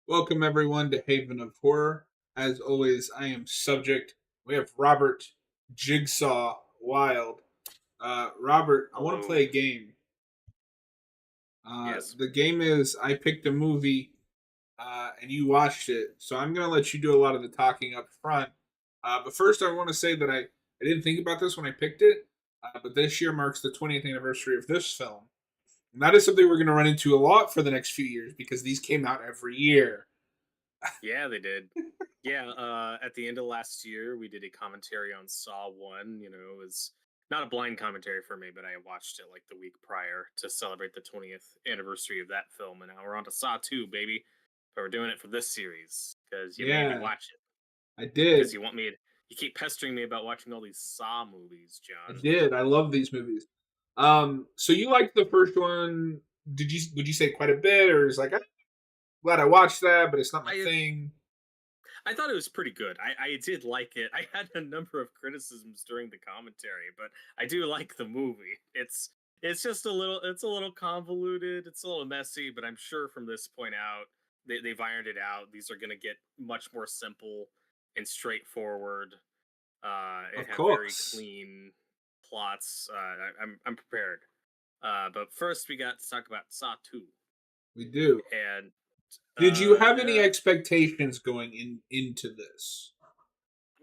Welcome everyone to Haven of Horror. As always, I am subject. We have Robert Jigsaw Wild. Robert, I want to play Hello. a game. Yes. The game is I picked a movie and you watched it, so I'm gonna let you do a lot of the talking up front. But first, I want to say that I didn't think about this when I picked it, but this year marks the 20th anniversary of this film. And that is something we're going to run into a lot for the next few years because these came out every year. Yeah, they did. Yeah, at the end of last year, we did a commentary on Saw 1. It was not a blind commentary for me, but I watched it like the week prior to celebrate the 20th anniversary of that film. And now we're on to Saw 2, baby. But we're doing it for this series because you made me Yeah, watch it. I Because did. you keep pestering me about watching all these Saw movies, I John. did. I love these movies. So you liked the first one? Would you say quite a bit, or is like I'm glad I watched that, but it's not my I thing? I thought it was pretty good. I did like it. I had a number of criticisms during the commentary, but I do like the movie. It's just a little convoluted. It's a little messy, but I'm sure from this point out they've ironed it out. These are going to get much more simple and straightforward, and Of have very course, clean plots. I'm prepared. But first we got to talk about Saw 2, we do. and Did you uh, have any uh expectations going into this?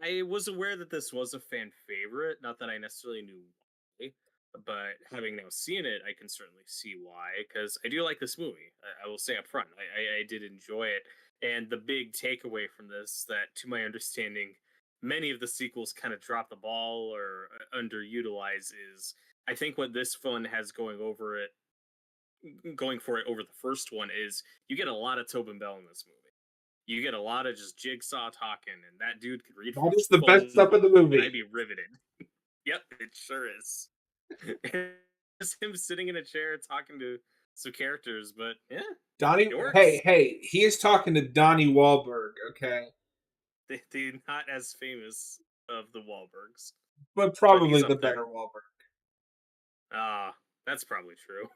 I was aware that this was a fan favorite, not that I necessarily knew why, but having now seen it, I can certainly see why, because I do like this movie. I will say up front, I did enjoy it. And the big takeaway from this, that to my understanding, many of the sequels kind of drop the ball or underutilize, is I think what this one has going for it over the first one is you get a lot of Tobin Bell in this movie. You get a lot of just Jigsaw talking, and that dude could read from That a is the best phone stuff of the book, and I'd movie. be riveted. Yep, it sure is. Just him sitting in a chair talking to some characters, but yeah, Donnie, it hey, works. hey, he is talking to Donnie Wahlberg, okay, They're not as famous of the Wahlbergs, but but probably he's the up better there. Wahlberg. That's probably true.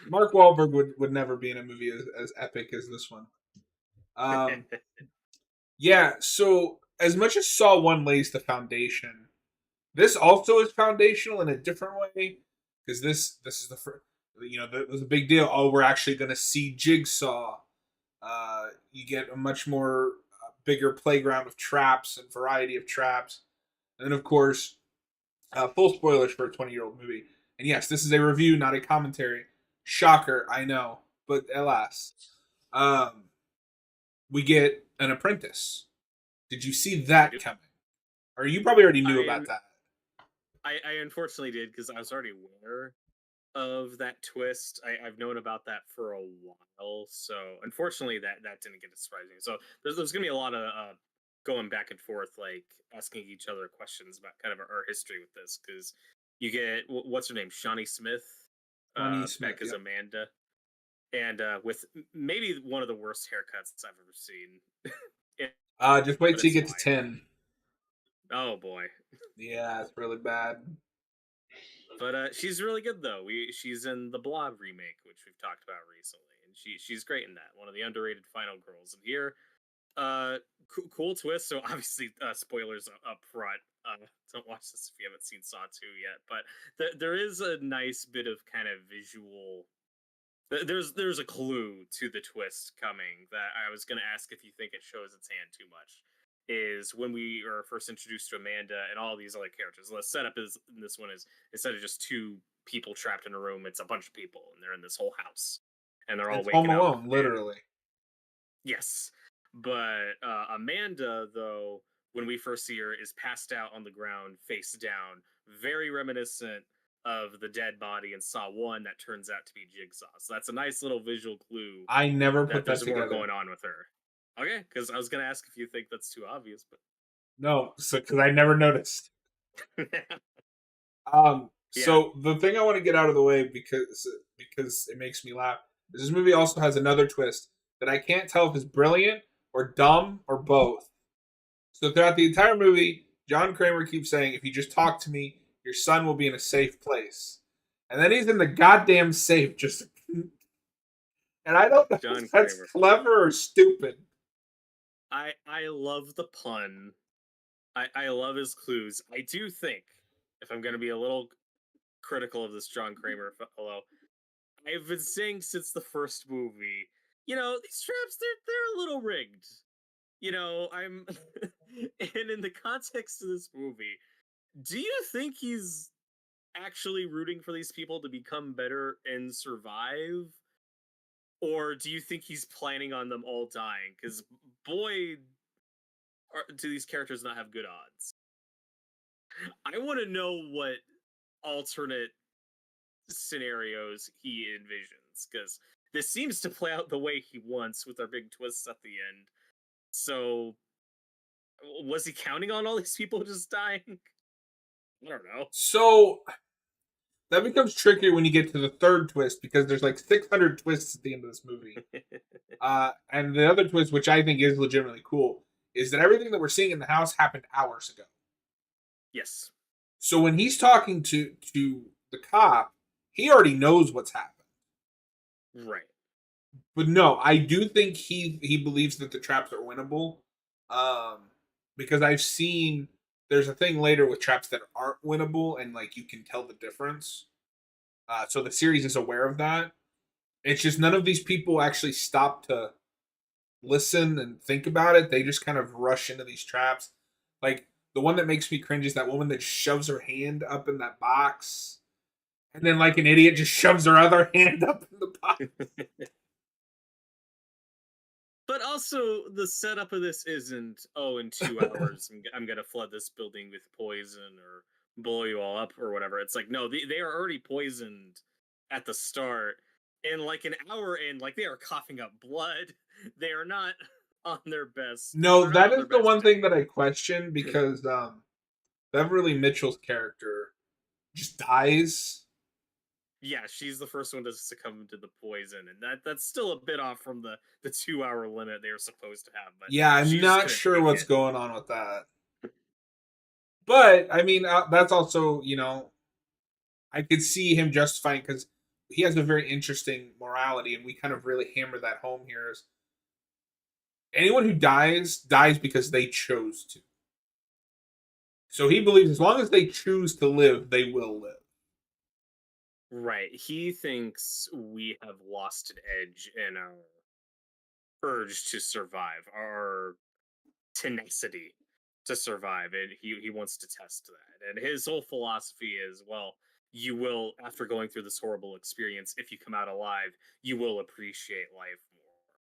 Mark Wahlberg would never be in a movie as epic as this one. Um, yeah, so as much as Saw One lays the foundation, this also is foundational in a different way because this is the first. It was a big deal. Oh, we're actually going to see Jigsaw. You get a much more bigger playground of traps and variety of traps, and then of course, full spoilers for a 20-year-old movie. And yes, this is a review, not a commentary. Shocker, I know, but alas, um, we get an apprentice. Did you see We that do. coming? Or you probably already knew I about that. I unfortunately did, because I was already aware of that twist. I've known about that for a while, so unfortunately that didn't get to surprise me. So there's gonna be a lot of going back and forth, like asking each other questions about kind of our history with this, because you get what's her name, Shawnee Smith, Johnny back Smith, as yep. Amanda, and with maybe one of the worst haircuts I've ever seen. Yeah, Just wait but till you it's get to fine. 10. Oh boy. Yeah, it's really bad. But she's really good though. She's in the Blob remake, which we've talked about recently, and she's great in that. One of the underrated final girls. And here, cool twist. So obviously, spoilers up front. Don't watch this if you haven't seen Saw 2 yet. But there is a nice bit of kind of visual. There's a clue to the twist coming that I was going to ask if you think it shows its hand too much. Is when we are first introduced to Amanda and all these other characters. The setup is in this one is, instead of just two people trapped in a room, it's a bunch of people, and they're in this whole house, and they're all It's Home waking up. Alone, And literally. yes, but Amanda, though, when we first see her, is passed out on the ground, face down, very reminiscent of the dead body in Saw 1 that turns out to be Jigsaw. So that's a nice little visual clue I never that put that there's more together. going on with her. Okay, because I was going to ask if you think that's too obvious, No, so because I never noticed. but yeah. So the thing I want to get out of the way because it makes me laugh is this movie also has another twist that I can't tell if it's brilliant or dumb or both. So throughout the entire movie, John Kramer keeps saying, "If you just talk to me, your son will be in a safe place." And then he's in the goddamn safe, just And I don't know John if that's Kramer. clever or stupid. I love the pun. I love his clues. I do think, if I'm gonna be a little critical of this John Kramer fellow, I've been saying since the first movie, these traps they're a little rigged. I'm and in the context of this movie, do you think he's actually rooting for these people to become better and survive? Or do you think he's planning on them all dying? Because boy, do these characters not have good odds. I want to know what alternate scenarios he envisions, because this seems to play out the way he wants with our big twists at the end. So, was he counting on all these people just dying? I don't know. So that becomes trickier when you get to the third twist because there's like 600 twists at the end of this movie. And the other twist, which I think is legitimately cool, is that everything that we're seeing in the house happened hours ago. Yes. So when he's talking to the cop, he already knows what's happened. Right. But no, I do think he believes that the traps are winnable. Because I've seen there's a thing later with traps that aren't winnable, and like you can tell the difference. So the series is aware of that. It's just none of these people actually stop to listen and think about it. They just kind of rush into these traps. Like the one that makes me cringe is that woman that shoves her hand up in that box, and then like an idiot just shoves her other hand up in the box. But also, the setup of this isn't, oh, in 2 hours, I'm going to flood this building with poison or blow you all up or whatever. It's like, no, they are already poisoned at the start. And like an hour in, like they are coughing up blood. They are not on their best. No, They're not that on is their the best one day. thing that I question because Beverly Mitchell's character just dies. Yeah, she's the first one to succumb to the poison, and that's still a bit off from the 2 hour limit they were supposed to have. But Yeah, I'm she just not couldn't sure take what's it. going on with that. But I mean, that's also I could see him justifying because he has a very interesting morality, and we kind of really hammer that home here. Is anyone who dies because they chose to. So he believes as long as they choose to live, they will live. Right. He thinks we have lost an edge in our urge to survive, our tenacity to survive, and he wants to test that. And his whole philosophy is, well, you will, after going through this horrible experience, if you come out alive, you will appreciate life more.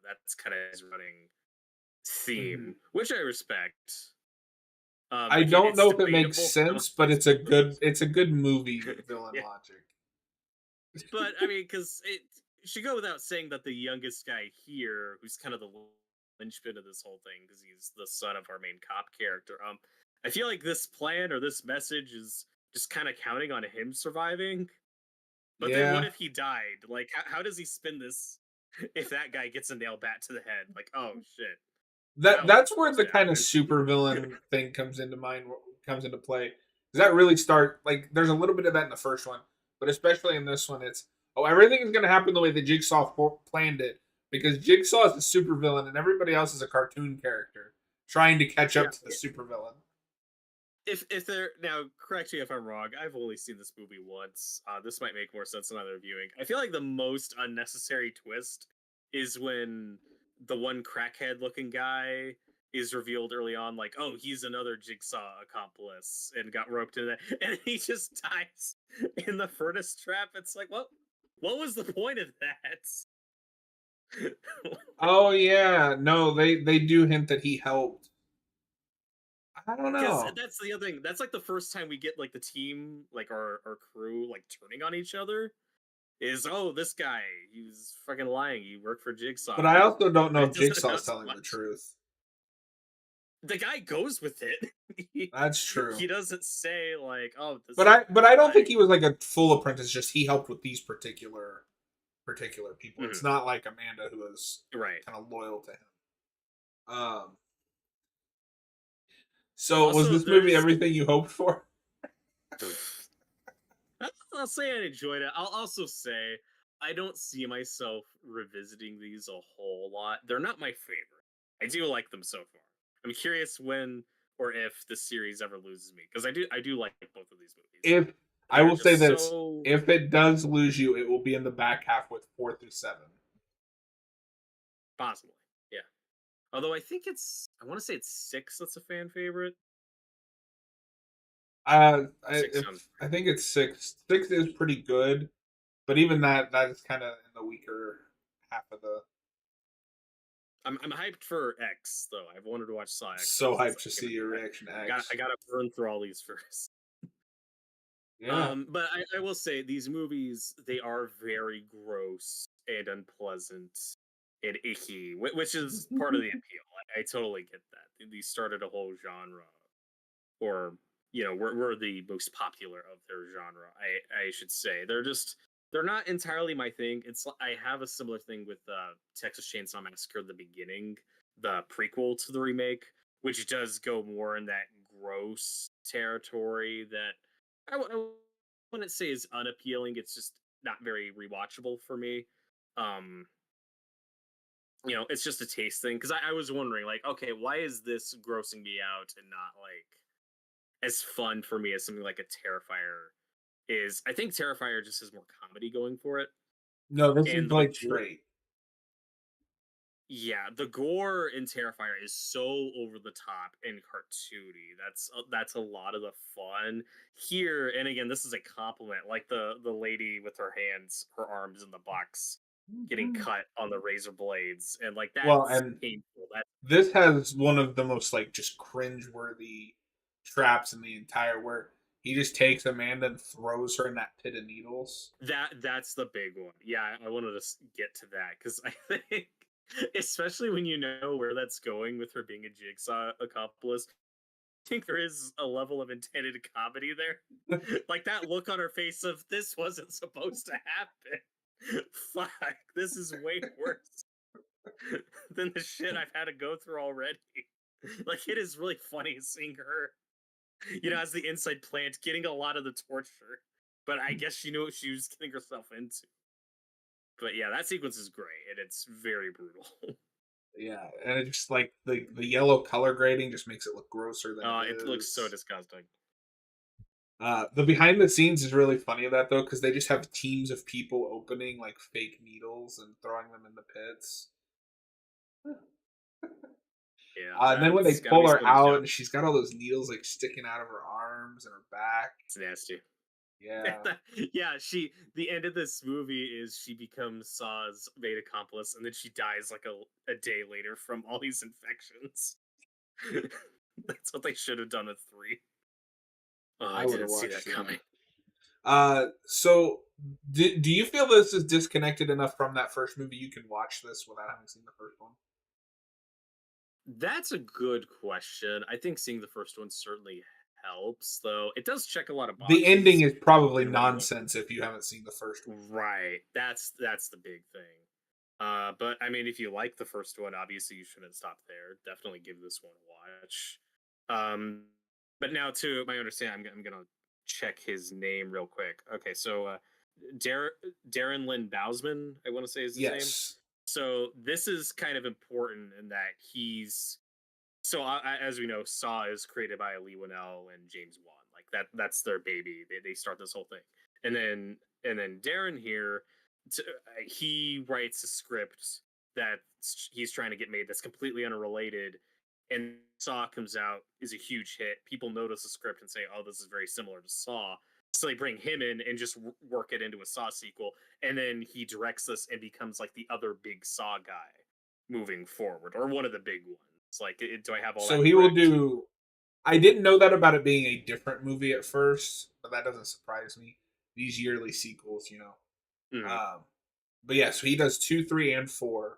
That's kind of his running Mm-hmm. theme, which I respect. I Again, don't it's know if it makes debatable how much sense, but this it's a good movie villain yeah, logic. but I mean, because it should go without saying that the youngest guy here, who's kind of the linchpin of this whole thing, because he's the son of our main cop character. I feel like this plan or this message is just kind of counting on him surviving. But then, what Yeah, if he died? Like, how does he spin this? If that guy gets a nail bat to the head, like, oh shit, that wasn't that's where supposed the to kind of happen. super villain thing comes into play. Does that really start like there's a little bit of that in the first one, but especially in this one, it's everything is going to happen the way that Jigsaw planned it because Jigsaw is the super villain and everybody else is a cartoon character trying to catch Yeah, up to the super villain. if they're now, correct me if I'm wrong. I've only seen this movie once. This might make more sense another viewing. I feel like the most unnecessary twist is when the one crackhead looking guy is revealed early on, like, oh, he's another Jigsaw accomplice and got roped into that, and he just dies in the furnace trap. It's like, what was the point of that? Oh yeah, no, they do hint that he helped. I don't Because know. that's the other thing. That's like the first time we get like the team, like our crew, like turning on each other. Is, oh, this guy, he's fucking lying. He worked for But Jigsaw, I also don't know but it if doesn't Jigsaw's amount to telling the much. truth. The guy goes with it. he, That's true. he doesn't say like, oh, this But is I don't think lying. he was like a full apprentice. Just he helped with these particular people. It's Mhm. not like Amanda who was Right. kind of loyal to him. Um. So was Also, this movie there's. everything you hoped for? I'll say I enjoyed it. I'll also say I don't see myself revisiting these a whole lot. They're not my favorite. I do like them so far. I'm curious when or if the series ever loses me because I do like both of these movies. If I They're will say just this, so if it does lose you, it will be in the back half with 4 through 7. possible. Yeah. Although I want to say it's six that's a fan favorite. Six sounds I think it's 6. 6 is pretty good, but even that is kind of in the weaker half of the. I'm hyped for X though. I've wanted to watch Saw X, but So this is hyped like to see gonna your be reaction to I X. gotta burn through all these first. Yeah. But I will say these movies they are very gross and unpleasant and icky, which is part of the appeal. I totally get that. These started a whole genre, or we're the most popular of their genre. I should say they're not entirely my thing. I have a similar thing with Texas Chainsaw Massacre: The Beginning, the prequel to the remake, which does go more in that gross territory that I wouldn't say is unappealing. It's just not very rewatchable for me. Um, it's just a taste thing because I was wondering, like, okay, why is this grossing me out and not like as fun for me as something like a Terrifier is? I think Terrifier just has more comedy going for it, No, this is and like straight. yeah, the gore in Terrifier is so over the top and cartoony. That's a lot of the fun here. And again, this is a compliment. Like the lady with her hands, her arms in the box, getting cut on the razor blades, and like Well, that's and painful. That this has one of the most like just cringe-worthy traps in the entire where he just takes Amanda and throws her in that pit of needles. that's the big one. Yeah, I wanted to get to that because I think, especially when you know where that's going with her being a jigsaw accomplice, I think there is a level of intended comedy there. Like that look on her face of this wasn't supposed to happen. Fuck, this is way worse than the shit I've had to go through already. Like it is really funny seeing her, as the inside plant getting a lot of the torture. But I guess she knew what she was getting herself into. But yeah, that sequence is great and it's very brutal. Yeah, and it's just like the yellow color grading just makes it look grosser than it It looks so is. disgusting. The behind the scenes is really funny of that though, because they just have teams of people opening like fake needles and throwing them in the pits. Yeah, And then when they that's got to pull be her somebody's out, job. and she's got all those needles like sticking out of her arms and her back. It's nasty. Yeah. Yeah, the end of this movie is she becomes Saw's main accomplice, and then she dies like a day later from all these infections. That's what they should have done with 3. Oh, I I would have didn't see watched that that. coming. So do you feel this is disconnected enough from that first movie you can watch this without having seen the first one? That's a good question. I think seeing the first one certainly helps, though. It does check a lot of The ending boxes is probably in what you want. nonsense if you haven't seen the first one. Right. That's the big thing. But I mean, if you like the first one, obviously you shouldn't stop there. Definitely give this one a watch. But now, to my understanding, I'm gonna check his name real quick. Okay, so Darren Lynn Bousman, I want to say is his name. Yes. So this is kind of important in that he's as we know, Saw is created by Lee Winnell and James Wan. Like that's their baby. They start this whole thing, and then Darren here, he writes a script that he's trying to get made that's completely unrelated, and Saw comes out is a huge hit. People notice the script and say, "Oh, this is very similar to Saw." So they bring him in and just work it into a Saw sequel, and then he directs this and becomes like the other big Saw guy moving forward, or one of the big ones. Like, do I have all So that he will correct? do. I didn't know that about it being a different movie at first, but that doesn't surprise me. These yearly sequels, you know. Mm. Um, but yeah, so he does 2, 3, and 4,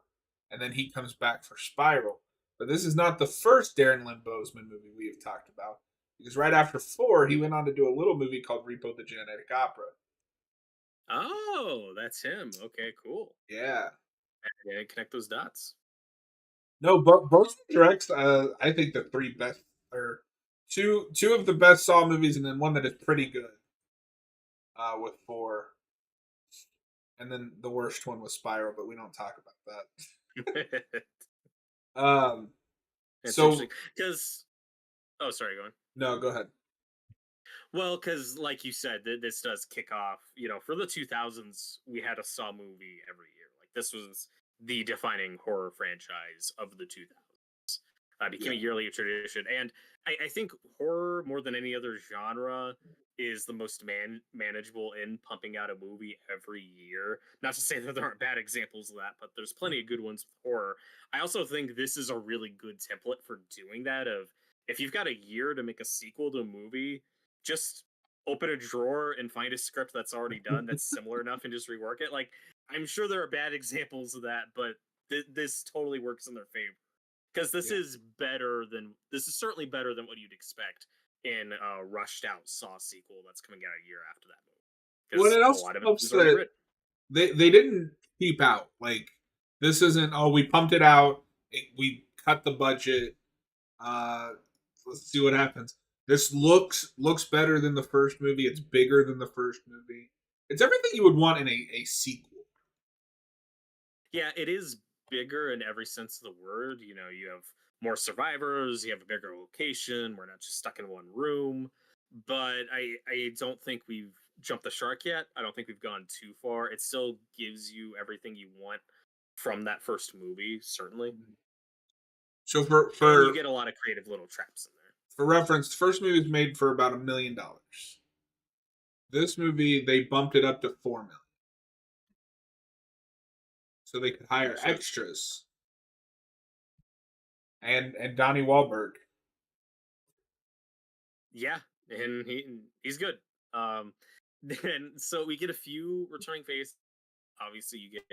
and then he comes back for Spiral. But this is not the first Darren Lynn Bousman movie we have talked about, because right after 4, he went on to do a little movie called Repo the Genetic Opera. Oh, that's him. Okay, cool. Yeah. I didn't connect those dots. No, but Bousman directs. I think the 3 best or two of the best Saw movies, and then one that is pretty good. With 4. and then the worst one was Spiral, but we don't talk about that. It's interesting So because oh, sorry, go on. no, go ahead. Well, because like you said, this does kick off. You know, for the 2000s, we had a Saw movie every year. Like this was the defining horror franchise of the 2000s. Became Yeah, a yearly tradition, and I think horror more than any other genre is the most manageable in pumping out a movie every year. Not to say that there aren't bad examples of that, but there's plenty of good ones with horror. I also think this is a really good template for doing that. Of if you've got a year to make a sequel to a movie, just open a drawer and find a script that's already done that's similar enough and just rework it. Like I'm sure there are bad examples of that, but this totally works in their favor because yeah. this is certainly better than what you'd expect in a rushed out Saw sequel that's coming out a year after that movie Well, because it a also lot of it helps is already that written. they didn't keep out. Like this isn't, oh, we pumped it out, we cut the budget. Uh, let's see what happens. This looks better than the first movie. It's bigger than the first movie. It's everything you would want in a sequel. Yeah, it is bigger in every sense of the word. You know, you have more survivors, you have a bigger location, we're not just stuck in one room. But I don't think we've jumped the shark yet. I don't think we've gone too far. It still gives you everything you want from that first movie, certainly. So for And you for get a lot of creative little traps in there. for reference, the first movie was made for about $1 million. This movie they bumped it up to 4 million, so they could hire So extras and Donnie Wahlberg. yeah, and he's good. Um then so we get a few returning faces. Obviously, you get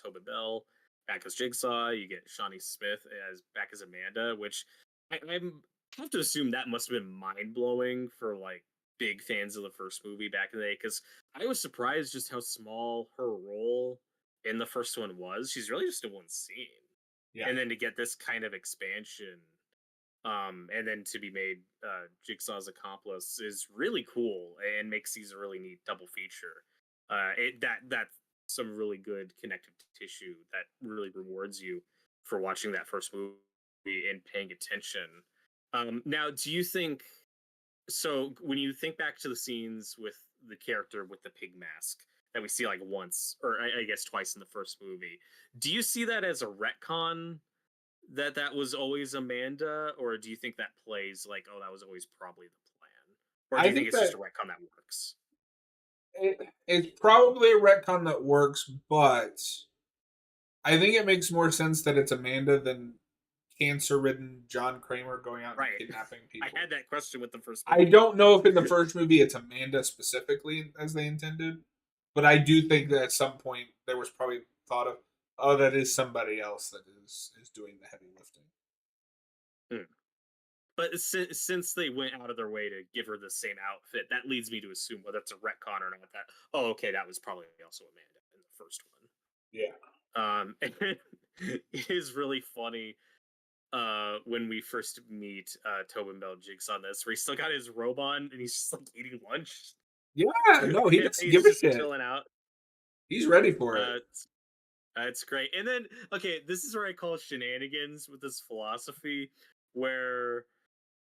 Tobin Bell back as Jigsaw. You get Shawnee Smith as back as Amanda, which I'm have to assume that must have been mind blowing for like big fans of the first movie back in the day. Because I was surprised just how small her role in the first one was. She's really just in one scene, Yeah, and then to get this kind of expansion, and then to be made Jigsaw's accomplice is really cool and makes these a really neat double feature. That's some really good connective tissue that really rewards you for watching that first movie and paying attention. Now, do you think so? When you think back to the scenes with the character with the pig mask that we see like once, or I guess twice in the first movie, do you see that as a retcon that that was always Amanda, or do you think that plays like, oh, that was always probably the plan, or do I you think think it's just that a retcon that works? it's probably a retcon that works, but I think it makes more sense that it's Amanda than cancer-ridden John Kramer going out and Right. kidnapping I people. had that question with the first I movie. don't know if in the first movie it's Amanda specifically as they intended, but I do think that at some point there was probably thought of, oh, that is somebody else that is doing the heavy lifting. Hmm. But since they went out of their way to give her the same outfit, that leads me to assume whether it's a retcon or not. That oh, okay, that was probably also Amanda in the first one. Yeah. And it is really funny when we first meet Tobin Bell Jigs on this, where he's still got his robe on and he's just like eating lunch. Yeah, no, he doesn't He's give a just shit. chilling out. He's ready for it. Uh, it's great. And then, okay, this is where I call shenanigans with this philosophy. Where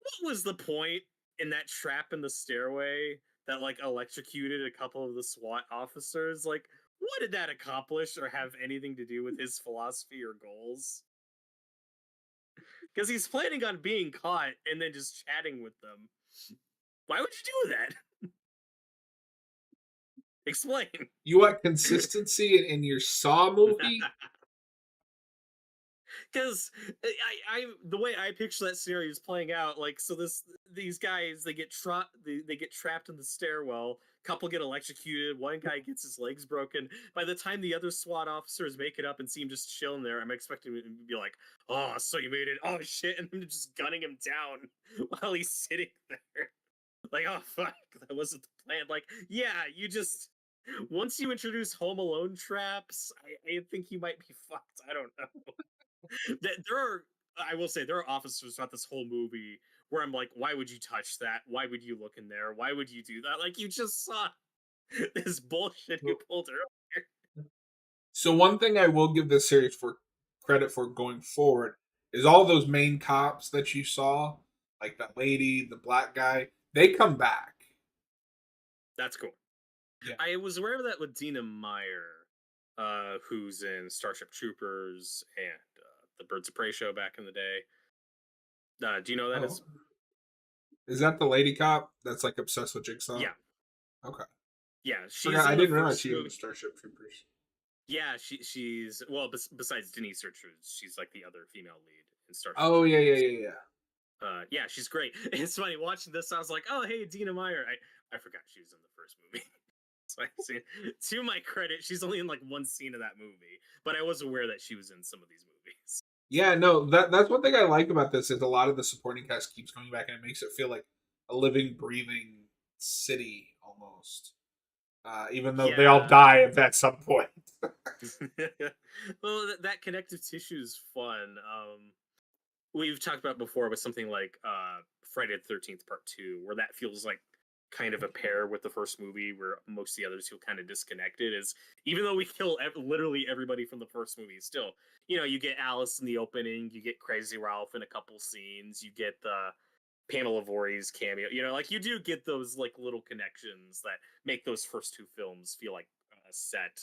what was the point in that trap in the stairway that like electrocuted a couple of the SWAT officers? Like, what did that accomplish or have anything to do with his philosophy or goals? Because he's planning on being caught and then just chatting with them. Why would you do that? Explain. You want consistency in your Saw movie? Because I the way I picture that scenario is playing out, like so these guys they get trapped in the stairwell. Couple get electrocuted. One guy gets his legs broken. By the time the other SWAT officers make it up and see him just chilling there, I'm expecting him to be like, "Oh, so you made it? Oh shit!" And I'm just gunning him down while he's sitting there. Like, oh fuck, that wasn't the plan. Like, yeah, you just once you introduce Home Alone traps, I think you might be fucked. I don't know. There are, I will say, there are officers throughout this whole movie where I'm like, why would you touch that? Why would you look in there? Why would you do that? Like, you just saw this bullshit you pulled earlier. So one thing I will give this series for credit for going forward is all those main cops that you saw, like that lady, the black guy, they come back. That's cool. Yeah. I was aware of that with Dina Meyer, who's in Starship Troopers and the Birds of Prey show back in the day. Do you know who that Oh, is? is that the lady cop that's like obsessed with Jigsaw? Yeah, Okay. yeah. She's Forgot. I in the didn't realize first she was in movie. Starship Troopers. Yeah, she's well. Besides Denise Richards, she's like the other female lead in Starship Oh yeah, yeah, Troopers. yeah, yeah. Yeah, she's great. It's funny watching this. I was like, oh hey, Dina Meyer. I forgot she was in the first movie. So I see. To my credit, she's only in like one scene of that movie, but I was aware that she was in some of these movies. Yeah, no, that's one thing I like about this is a lot of the supporting cast keeps coming back and it makes it feel like a living, breathing city almost. Even though they all Yeah. die at some point. Well, that connective tissue is fun. We've talked about before with something like Friday the 13th Part 2, where that feels like kind of a pair with the first movie, where most of the others feel kind of disconnected. Is even though we kill literally everybody from the first movie, still, you get Alice in the opening, you get Crazy Ralph in a couple scenes, you get the Pamela Voorhees cameo. Like you do get those like little connections that make those first two films feel like set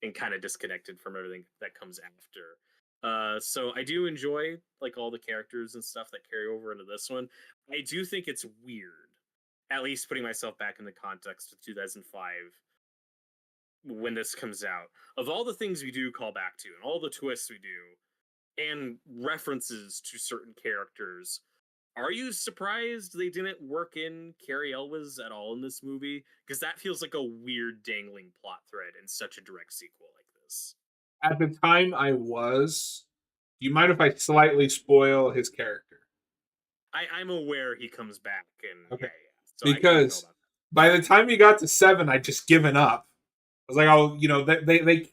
and kind of disconnected from everything that comes after. So I do enjoy like all the characters and stuff that carry over into this one. I do think it's weird, at least putting myself back in the context of 2005 when this comes out. Of all the things we do call back to and all the twists we do and references to certain characters, are you surprised they didn't work in Carrie Elwes at all in this movie? Because that feels like a weird dangling plot thread in such a direct sequel like this. At the time, I was. Do you mind if I slightly spoil his character? I'm aware he comes back, and Okay. yeah. So I kind of know Because about by the time you got to 7, I just given up. I was like, oh,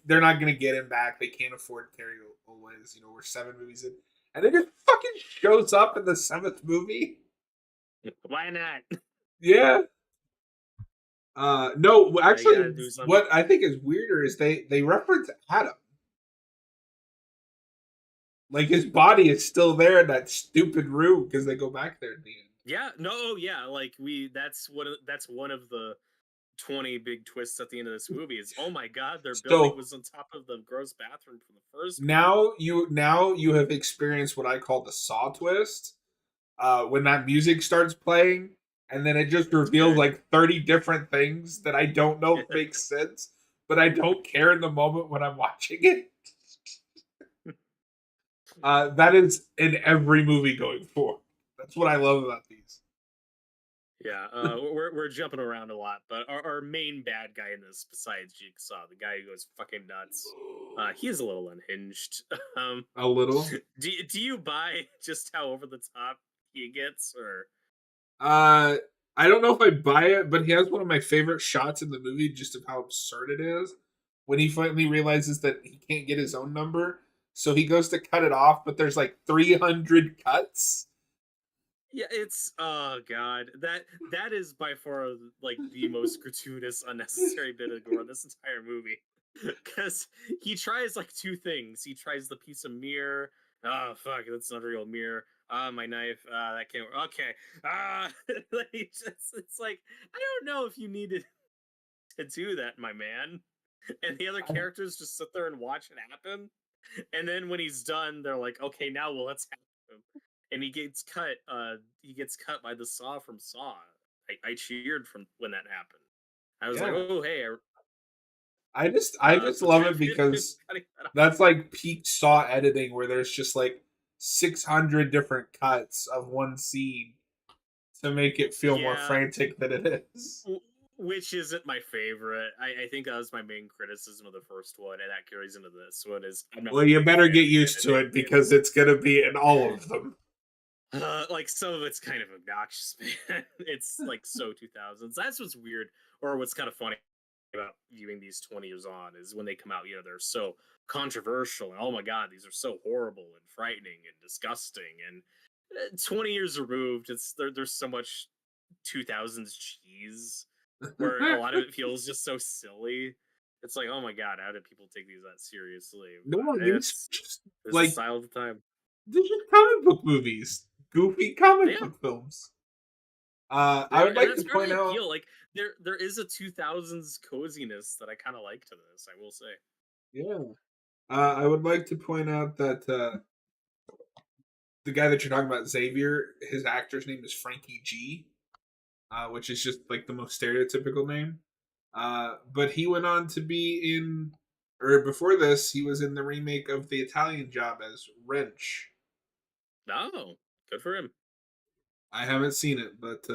they're not gonna get him back. They can't afford Carrie Elwes. We're 7 movies in, and it just fucking shows up in the 7th movie. that. Why not? Yeah. No, You actually, gotta do something. what I think is weirder is they reference Adam. Like his body is still there in that stupid room because they go back there at the end. Yeah, no, yeah, like that's one of the 20 big twists at the end of this movie is oh my god, their building So was on top of the gross bathroom from the first movie. now you have experienced what I call the Saw twist. When that music starts playing, and then it just reveals like 30 different things that I don't know if make sense, but I don't care in the moment when I'm watching it. That is in every movie going forward. That's what I love about these. Yeah, we're jumping around a lot, but our main bad guy in this, besides Jigsaw, the guy who goes fucking nuts, he is a little unhinged. A little. Do you buy just how over the top he gets, or Uh, I don't know if I buy it, but he has one of my favorite shots in the movie, just of how absurd it is. When he finally realizes that he can't get his own number, so he goes to cut it off, but there's like 300 cuts. yeah, it's oh god, that is by far like the most gratuitous, unnecessary bit of gore in this entire movie. Because he tries like two things. He tries the piece of mirror. Oh fuck, that's not a real mirror. My knife. That can't work. Okay. Like, it's like I don't know if you needed to do that, my man. And the other characters just sit there and watch it happen. And then when he's done, they're like, okay, now well, let's have him. And he gets cut. He gets cut by the saw from Saw. I cheered from when that happened. I was like, Yeah, oh hey, I just so love it Trev did because cutting that off. that's like peak Saw editing, where there's just like 600 different cuts of one scene to make it feel more Yeah, frantic than it is. which isn't my favorite. I think that was my main criticism of the first one, and that carries into this one. Is I'm not Well, a you big better fan get of the used to editing. it because it's gonna be in all of them. Like some of it's kind of obnoxious, man. It's like so 2000s. That's what's weird, or what's kind of funny about viewing these 20 years on is when they come out, they're so controversial and oh my god, these are so horrible and frightening and disgusting. And 20 years removed, there's so much 2000s cheese where a lot of it feels just so silly. It's like, oh my god, how did people take these that seriously? No, But these just it's the like style of the time. they're just comic book movies, goofy comic Yeah, book films. they I are, would and like that's to part of point the out. appeal. Like there is a 2000s coziness that I kind of like to this. I will say. Yeah, I would like to point out that the guy that you're talking about, Xavier, his actor's name is Frankie G, which is just like the most stereotypical name. But he went on to be in, or before this, he was in the remake of The Italian Job as Wrench. Oh, good for him. I haven't seen it, but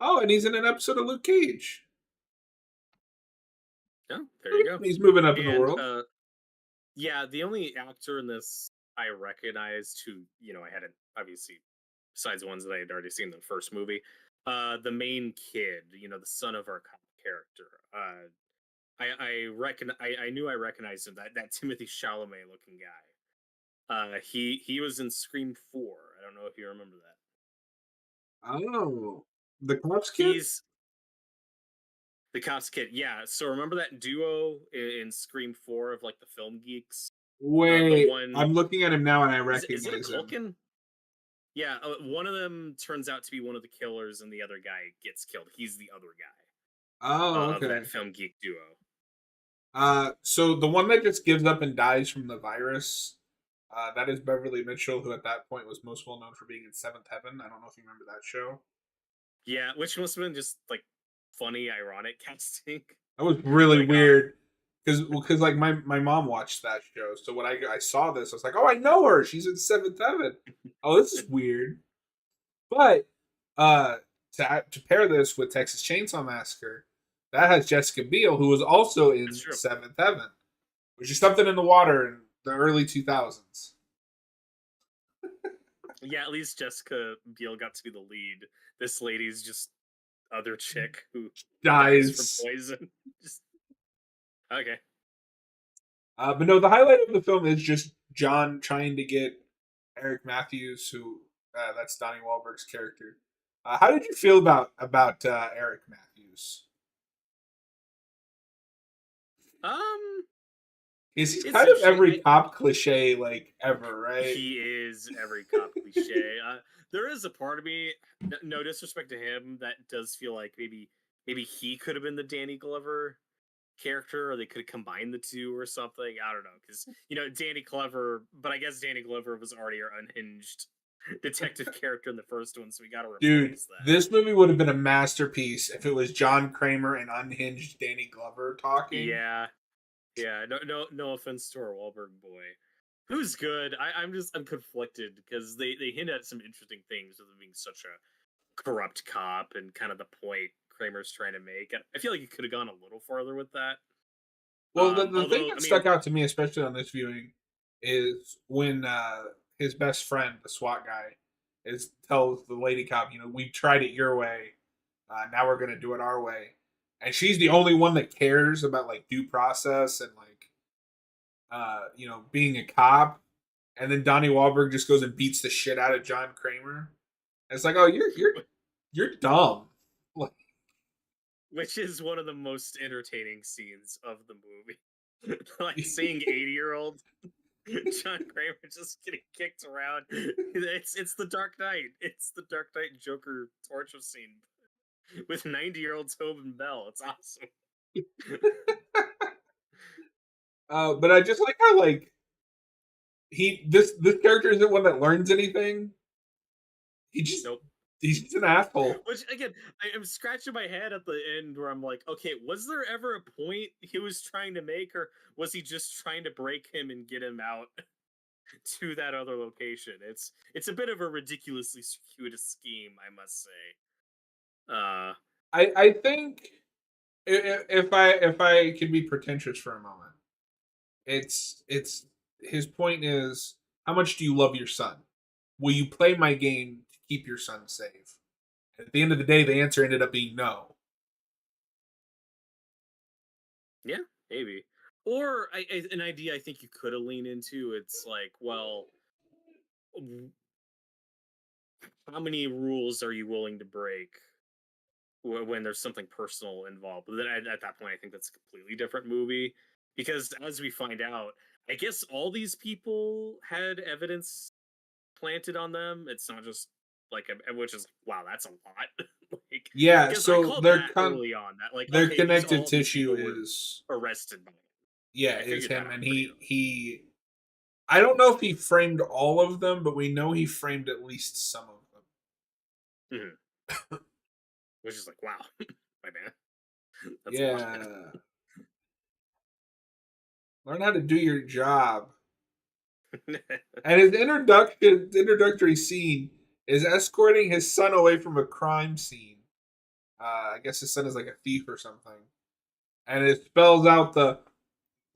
oh, and he's in an episode of Luke Cage. Yeah, there you go. He's moving up in the And world. yeah, the only actor in this I recognized who, I hadn't obviously, besides the ones that I had already seen in the first movie, the main kid, the son of our cop character. I knew I recognized him. That Timothy Chalamet looking guy. He was in Scream 4. I don't know if you remember that. Oh, the Cops Kid. He's the cops kid. Yeah. So remember that duo in Scream 4 of like the film geeks. The Wait, one I'm looking at him now and I is it a recognize him. Culkin? Yeah, one of them turns out to be one of the killers, and the other guy gets killed. He's the other guy Oh, of that okay. film geek duo. So the one that just gives up and dies from the virus, that is Beverly Mitchell, who at that point was most well known for being in Seventh Heaven. I don't know if you remember that show. Yeah, which must have been just like funny, ironic casting. That was really Like, weird because like my mom watched that show, so when I saw this, I was like, oh, I know her. She's in Seventh Heaven. Oh, this is weird. But uh, to pair this with Texas Chainsaw Massacre, that has Jessica Biel, who was also that's in true. Seventh Heaven, which is something in the water in the early 2000s. Yeah, at least Jessica Biel got to be the lead. This lady's just other chick who dies from Dies. poison. Just okay. But no, the highlight of the film is just John trying to get Eric Matthews, who that's Donnie Wahlberg's character. How did you feel about Eric Matthews? Um, Is he's it's kind of interesting. every cop cliche like ever, right? He is every cop cliche. There is a part of me, no disrespect to him, that does feel like maybe he could have been the Danny Glover character, or they could have combined the two or something. I don't know, because Danny Glover, but I guess Danny Glover was already our unhinged detective character in the first one, so we got to Dude, replace that. this movie would have been a masterpiece if it was John Kramer and unhinged Danny Glover talking. Yeah, yeah. No offense to our Wahlberg boy, who's good. I'm conflicted because they hint at some interesting things with him being such a corrupt cop and kind of the point Kramer's trying to make. I feel like he could have gone a little farther with that. Well, the thing Although that I mean, stuck out to me, especially on this viewing, is when his best friend, the SWAT guy, tells the lady cop, we tried it your way, now we're gonna do it our way, and she's the only one that cares about like due process and like being a cop, and then Donnie Wahlberg just goes and beats the shit out of John Kramer. And it's like, oh, you're dumb. Like, which is one of the most entertaining scenes of the movie. Like seeing 80-year-old John Kramer just getting kicked around. It's the Dark Knight. It's the Dark Knight Joker torture scene with 90-year-old Tobin Bell. It's awesome. but I just like how like this character isn't one that learns anything. He just Nope. he's just an asshole. Which again, I am scratching my head at the end where I'm like, okay, was there ever a point he was trying to make, or was he just trying to break him and get him out to that other location? It's a bit of a ridiculously circuitous scheme, I must say. I think if I can be pretentious for a moment, it's his point is, how much do you love your son? Will you play my game to keep your son safe? And at the end of the day, the answer ended up being no. Yeah, maybe. Or an idea I think you could have leaned into. It's like, well, how many rules are you willing to break when there's something personal involved. But then at that point, I think that's a completely different movie because as we find out, I guess all these people had evidence planted on them. It's not just like which is wow, that's a lot. Like Yeah, because I so called that early on that like their okay, connective all these tissue people were is arrested by him. yeah, I is figured that him, out and pretty early. he I don't know if he framed all of them, but we know he framed at least some of them. Mhm. Which is like wow, my man, that's a lot. Yeah. Learn how to do your job. And his introductory scene is escorting his son away from a crime scene. I guess his son is like a thief or something. And it spells out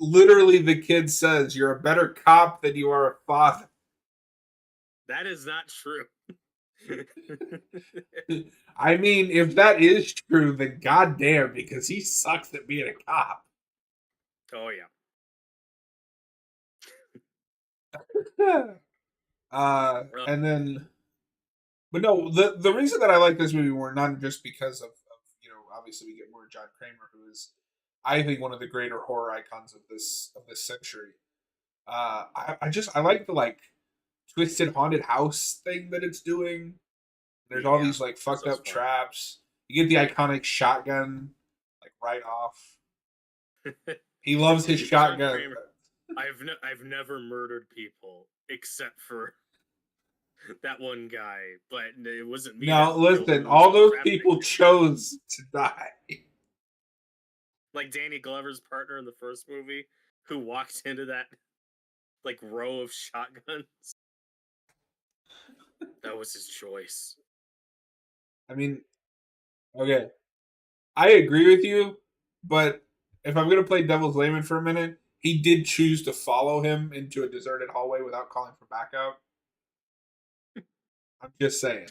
literally the kid says, "You're a better cop than you are a father." That is not true. I mean, if that is true, then goddamn, because he sucks at being a cop. Oh yeah. Well, And then, but no, the reason that I like this movie more, not just because of obviously we get more John Kramer, who is, I think, one of the greater horror icons of this century. I like the like twisted haunted house thing that it's doing. There's all yeah, these like that fucked stuff's up fun. traps. You get the iconic shotgun like right off. He loves his John shotgun. Kramer. I've never murdered people except for that one guy, but it wasn't me that Now killed him. listen, It was all the those trap people victim. chose to die. Like Danny Glover's partner in the first movie, who walked into that like row of shotguns. That was his choice. I mean, okay, I agree with you, but if I'm gonna play devil's layman for a minute, he did choose to follow him into a deserted hallway without calling for backup. I'm just saying.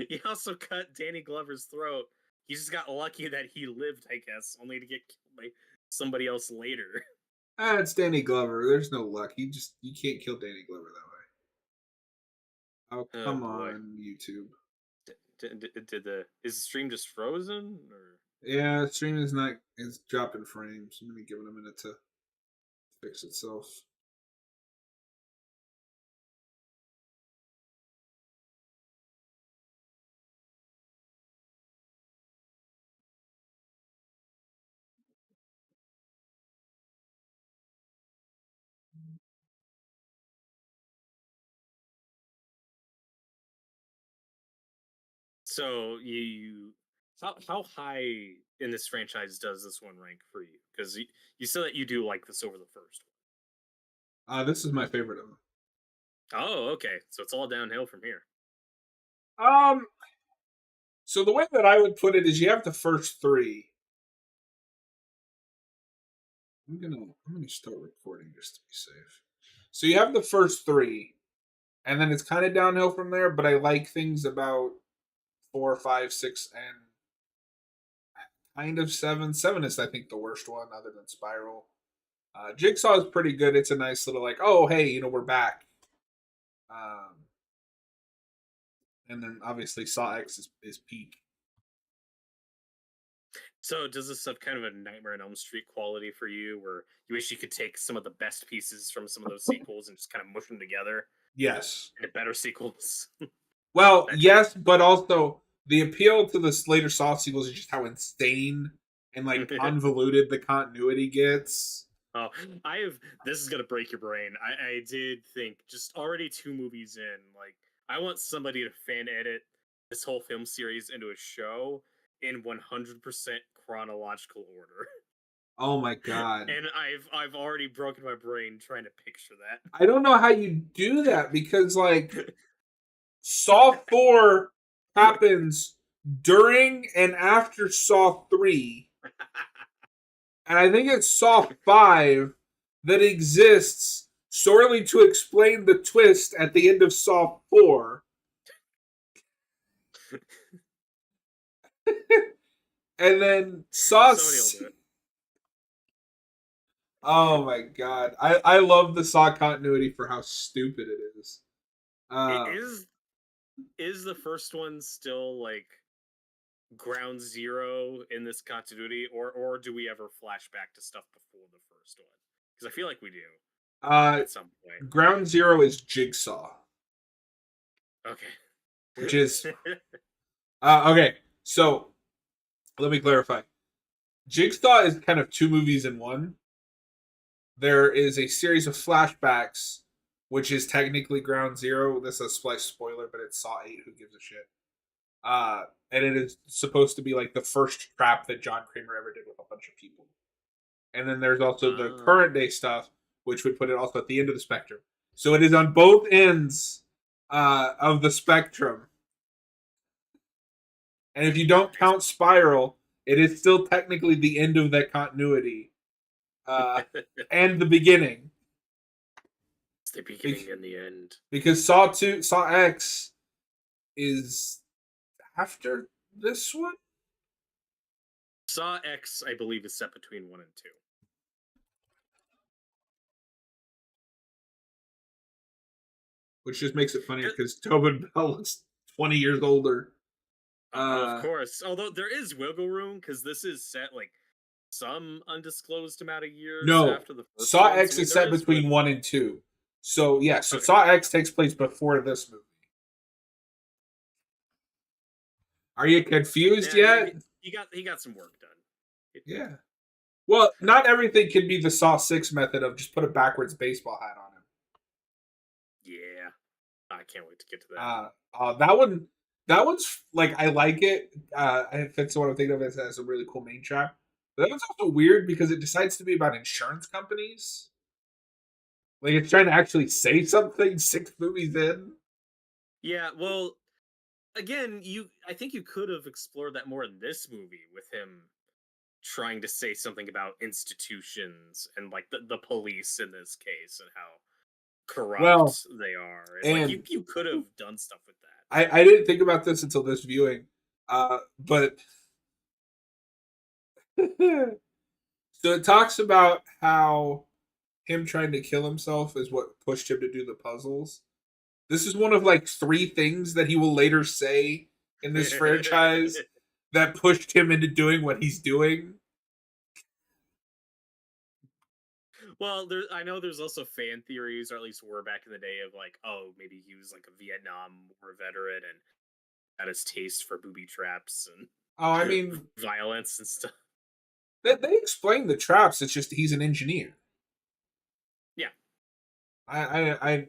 He also cut Danny Glover's throat. He just got lucky that he lived, I guess, only to get killed by somebody else later. It's Danny Glover. There's no luck. You can't kill Danny Glover that way. Oh Oh come boy. on, YouTube. Did the is the stream just frozen or Yeah, stream is not is dropping frames. I'm gonna give it a minute to fix itself. so how high in this franchise does this one rank for you? Because you said that you do like this over the first This is my favorite of them. one. Oh, okay. So it's all downhill from here. Um, so the way that I would put it is, you have the first three. I'm gonna start recording just to be safe. So you have the first three, and then it's kind of downhill from there. But I like things about 4, 5, 6, and kind of 7. 7 is, I think, the worst one, other than Spiral. Jigsaw is pretty good. It's a nice little like, oh hey, we're back. Um, and then obviously Saw X is peak. So does this have kind of a Nightmare on Elm Street quality for you, where you wish you could take some of the best pieces from some of those sequels and just kind of mush them together Yes. into better sequels? Well, That kind yes, but also the appeal to the later Saw sequels is just how insane and like of. convoluted the continuity gets. Oh, this is gonna break your brain. I did think just already 2 movies in, like I want somebody to fan edit this whole film series into a show in 100% chronological order. Oh my god. And I've already broken my brain trying to picture I don't know how you do that, because like Saw 4 happens during and after Saw 3. that. And I think it's Saw 5 that exists solely to explain the twist at the end of Saw 4. And then Saw. Somebody will do it. Oh my god. I love the Saw continuity for how stupid it is. It is the first one still like ground zero in this continuity, or do we ever flash back to stuff before the first one? Because I feel like we do Uh, at some point. Ground Zero is Jigsaw, Okay. which is okay. So let me clarify. Jigsaw is kind of two movies in one. There is a series of flashbacks, which is technically Ground Zero. This is a slight spoiler, but it's Saw 8. Who gives a shit? And it is supposed to be like the first trap that John Kramer ever did with a bunch of people. And then there's also the current day stuff, which would put it also at the end of the spectrum. So it is on both ends of the spectrum. And if you don't count Spiral, it is still technically the end of that continuity and the beginning. It's the beginning and the end. Because Saw X is after this one. Saw X, I believe, is set between 1 and 2. Which just makes it funnier because Tobin Bell looks 20 years older. Of course. Although there is wiggle room because this is set like some undisclosed amount of years after the first Saw one. X is set between 1 and 2. So, yeah, so Okay. Saw X takes place before this movie. Are you confused yet? He got some work done. Yeah. Well, not everything can be the Saw 6 method of just put a backwards baseball hat on him. Yeah. I can't wait to get to that. That one's like, I like it. I think what I'm thinking of as a really cool main trap. But that one's also weird because it decides to be about insurance companies. Like, it's trying to actually say something 6 movies in. Yeah, well, again, I think you could have explored that more in this movie with him trying to say something about institutions and like the police in this case and how corrupt they are. And like you could have done stuff with that. I didn't think about this until this viewing. But so it talks about how him trying to kill himself is what pushed him to do the puzzles. This is one of like 3 things that he will later say in this franchise that pushed him into doing what he's doing. Well, I know there's also fan theories, or at least were back in the day, of like, oh, maybe he was like a Vietnam War veteran and had his taste for booby traps and I mean, violence and stuff. They explain the traps. It's just he's an engineer. Yeah. I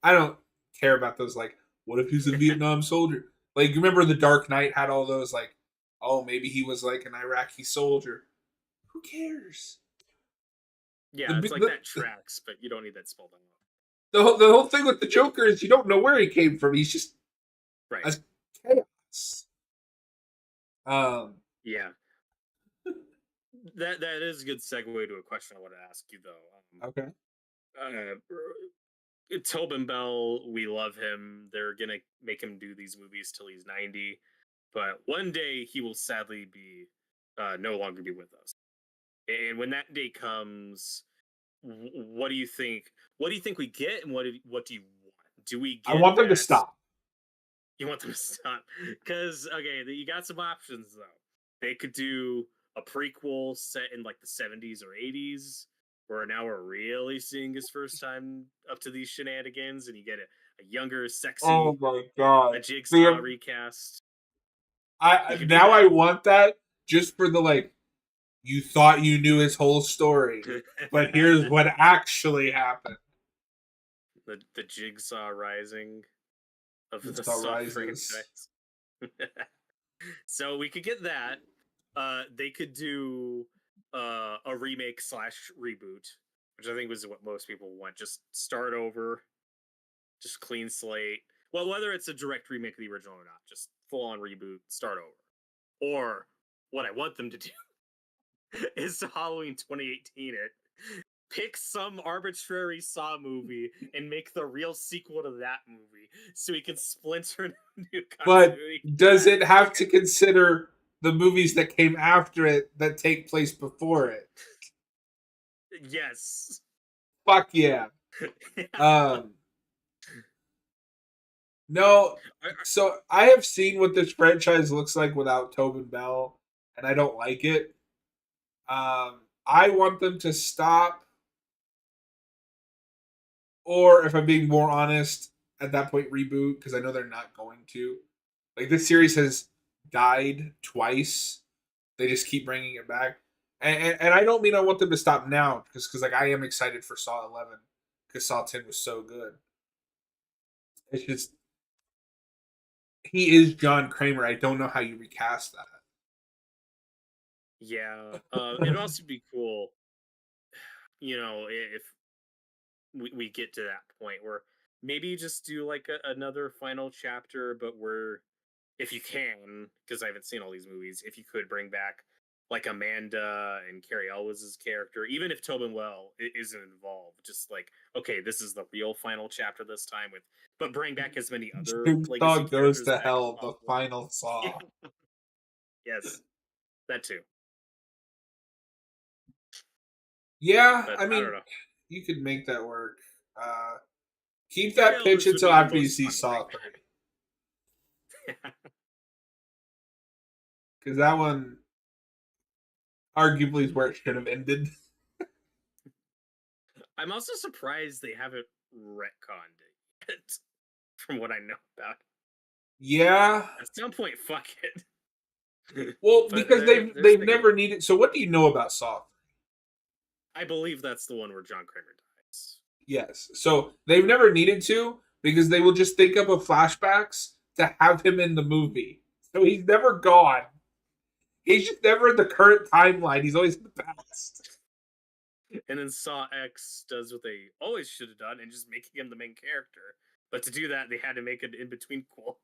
don't care about those. Like, what if he's a Vietnam soldier? Like, you remember The Dark Knight had all those, like, oh, maybe he was like an Iraqi soldier. Who cares? Yeah, it's like that tracks, but you don't need that spelled out. The whole thing with the Joker is you don't know where he came from. He's just right. Chaos. Yeah. That is a good segue to a question I want to ask you though. Okay. Tobin Bell, we love him. They're gonna make him do these movies till he's 90, but one day he will sadly be no longer be with us. And when that day comes, what do you think? What do you think we get, and what do you want? Do we? Get I want them to stop. You want them to stop? Because okay, you got some options though. They could do a prequel set in like the 70s or 80s, where now we're really seeing his first time up to these shenanigans, and you get a younger, sexy, oh my god, a Jigsaw recast. I want that just for the like. You thought you knew his whole story, but here's what actually happened. The Jigsaw Rising of the Saw franchise. So we could get that. They could do a remake / reboot, which I think was what most people want. Just start over, just clean slate. Well, whether it's a direct remake of the original or not, just full on reboot, start over. Or what I want them to do is Halloween 2018 it. Pick some arbitrary Saw movie and make the real sequel to that movie so we can splinter new continuity. But does it have to consider the movies that came after it that take place before it? Yes. Fuck yeah. No, I, so I have seen what this franchise looks like without Tobin Bell, and I don't like it. I want them to stop, or if I'm being more honest, at that point reboot because I know they're not going to. Like this series has died twice. They just keep bringing it back, and I don't mean I want them to stop now because like I am excited for Saw 11 because Saw 10 was so good. It's just he is John Kramer. I don't know how you recast that. yeah, it'd also be cool, if we get to that point where maybe you just do like another final chapter, but where if you can, because I haven't seen all these movies, if you could bring back like Amanda and Carrie Elwes's character, even if Tobin Well isn't involved, just like okay, this is the real final chapter this time with, but bring back as many other Jigsaw legacy goes characters to back as hell. The possible. final Saw. Yes, that too. Yeah, But I I don't mean, know. you could make that work. Uh, keep Carrie that pitch Elwes would until be the after you most see fun to bring Saw 3. back. Because that one arguably is where it should have ended. I'm also surprised they haven't retconned it yet, from what I know about it. Yeah. At some point, fuck it. Well, But because they're they've sticking never with it. needed. So, what do you know about Saw? I believe that's the one where John Kramer dies. Yes. So they've never needed to because they will just think up of flashbacks to have him in the movie. So he's never gone. He's just never in the current timeline. He's always in the past. And then Saw X does what they always should have done and just making him the main character. But to do that, they had to make an in between quote.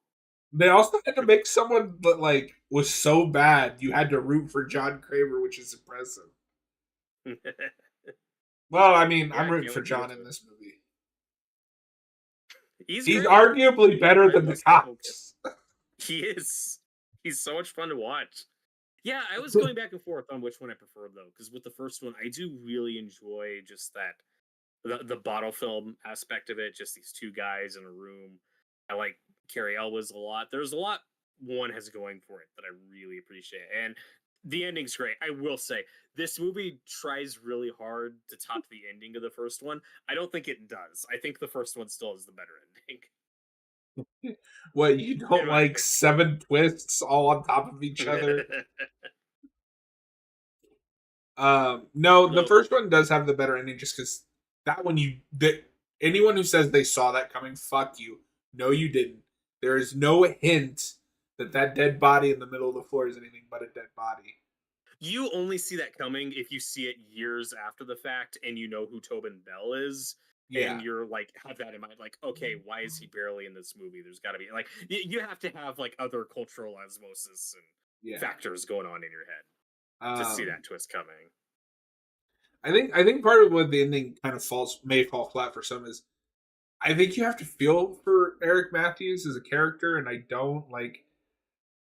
They also had to make someone that like was so bad you had to root for John Kramer, which is impressive. Well, I mean, Yeah, I'm I rooting can't for wait to get John to in it. this movie. He's He's great. arguably better I than love the Scott Pilgrim. cops. He is. He's so much fun to watch. Yeah, I was going back and forth on which one I preferred though, because with the first one, I do really enjoy just that the bottle film aspect of it. Just these two guys in a room. I like Carrie Elwes a lot. There's a lot one has going for it that I really appreciate, and the ending's great. I will say this movie tries really hard to top the ending of the first one. I don't think it does. I think the first one still is the better ending, What, you in don't my like opinion. 7 twists all on top of each other? No, the Nope. first one does have the better ending just because that one you that anyone who says they saw that coming, fuck you. No, you didn't. There is no hint that that dead body in the middle of the floor is anything but a dead body. You only see that coming if you see it years after the fact and you know who Tobin Bell is. And Yeah, you're like, have that in mind. Like, okay, why is he barely in this movie? There's got to be like, you have to have like other cultural osmosis and yeah. factors going on in your head to see Um, that twist coming. I think part of what the ending kind of may fall flat for some is I think you have to feel for Eric Matthews as a character, and I don't like.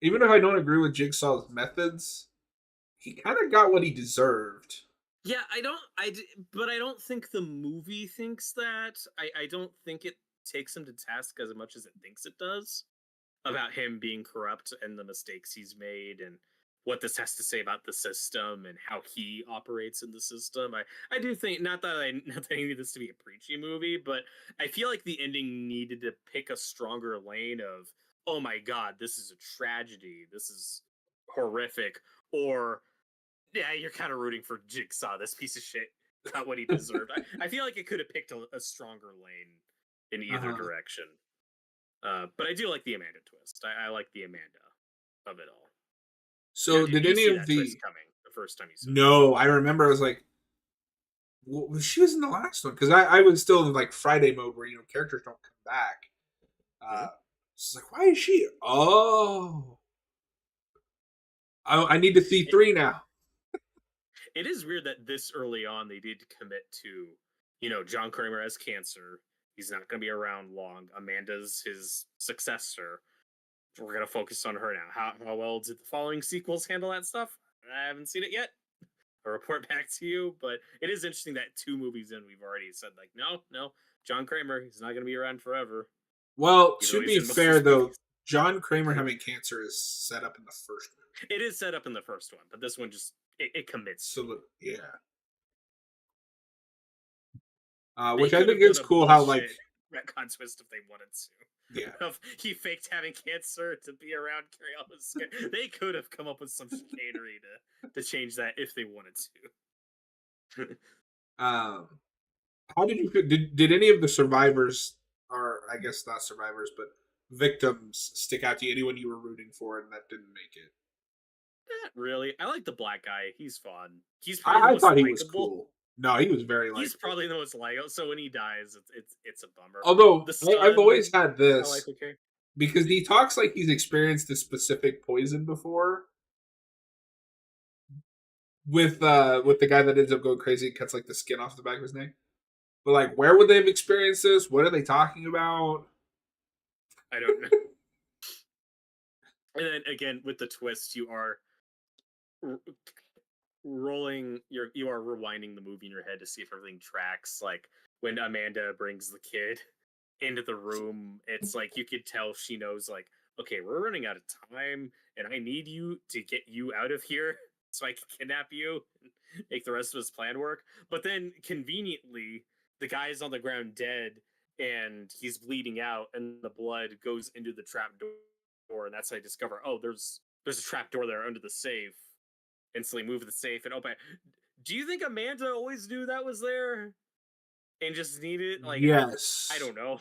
Even if I don't agree with Jigsaw's methods, he kind of got what he deserved. Yeah, but I don't think the movie thinks that. I don't think it takes him to task as much as it thinks it does about him being corrupt and the mistakes he's made and what this has to say about the system and how he operates in the system. I do think not that I need this to be a preachy movie, but I feel like the ending needed to pick a stronger lane of, oh my god, this is a tragedy, this is horrific, or yeah, you're kind of rooting for Jigsaw, this piece of shit got what he deserved. I feel like it could have picked a stronger lane in either Uh-huh. direction. But I do like the Amanda twist. I like the Amanda of it all. Now, So did did you any see of that twist the coming the first time you saw it? No, I remember I was like, well, she was in the last one because I was still in like Friday mode where characters don't come back. Mhm. It's like, why is she? Oh, I need to see It, 3 now. it is weird that this early on they did commit to, John Kramer has cancer. He's not going to be around long. Amanda's his successor. We're going to focus on her now. How well did the following sequels handle that stuff? I haven't seen it yet. I'll report back to you. But it is interesting that 2 movies in, we've already said, like, no, John Kramer, he's not going to be around forever. Well, even though to he's be in most of fair his though, movies. John Kramer having cancer is set up in the first movie. It is set up in the first one, but this one just it commits to So it. yeah, They which I could think have done is a cool. How like bullshit retcon twist if they wanted yeah, to. Of he faked having cancer to be around Carrie Ellis. They could have come up with some chicanery to change that if they wanted to. um, how did you did any of the survivors, or I guess not survivors, but victims stick out to you? Anyone you were rooting for and that didn't make it? Not really. I like the black guy. He's fun. He's probably the I most thought he was likable. cool. No, he was very He's likable. probably the most likable. So when he dies, it's a bummer. Although The I've son, always had I like. this Okay. because he talks like he's experienced a specific poison before with the guy that ends up going crazy and cuts like the skin off the back of his neck. But like, where would they have experienced this? What are they talking about? I don't know. And then again, with the twist, you are r- you are rewinding the movie in your head to see if everything tracks. Like when Amanda brings the kid into the room, it's like you could tell she knows, like, okay, we're running out of time, and I need you to get you out of here so I can kidnap you and make the rest of his plan work. But then conveniently, the guy is on the ground dead and he's bleeding out, and the blood goes into the trap door, and that's how I discover, oh, there's a trap door there under the safe. Instantly move the safe and open. Do you think Amanda always knew that was there and just needed, like, I Yes. don't know.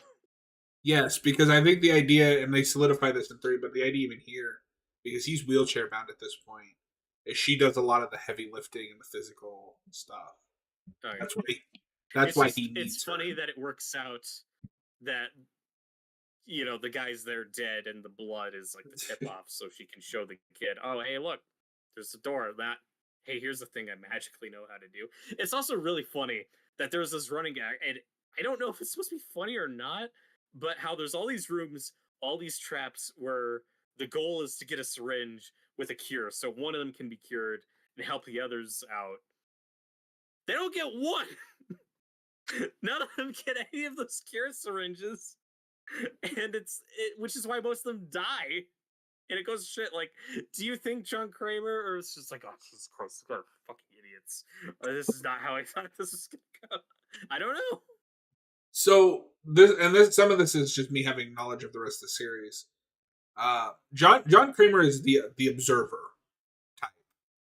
Yes, because I think the idea, and they solidify this in three, but the idea even here, because he's wheelchair bound at this point, is she does a lot of the heavy lifting and the physical stuff. Okay. That's why. That's why he It's needs funny her. that it works out that the guy's there dead and the blood is like the tip off, so she can show the kid, oh hey, look, there's a door that, hey, here's the thing I magically know how to do. It's also really funny that there's this running gag, and I don't know if it's supposed to be funny or not, but how there's all these rooms, all these traps where the goal is to get a syringe with a cure, so one of them can be cured and help the others out. They don't get one. None of them get any of those cure syringes, and which is why most of them die. And it goes shit. Like, do you think John Kramer, or it's just like, oh Jesus Christ, they're fucking idiots, or this is not how I thought this was gonna go? I don't know. So some of this is just me having knowledge of the rest of the series. John Kramer is the observer type.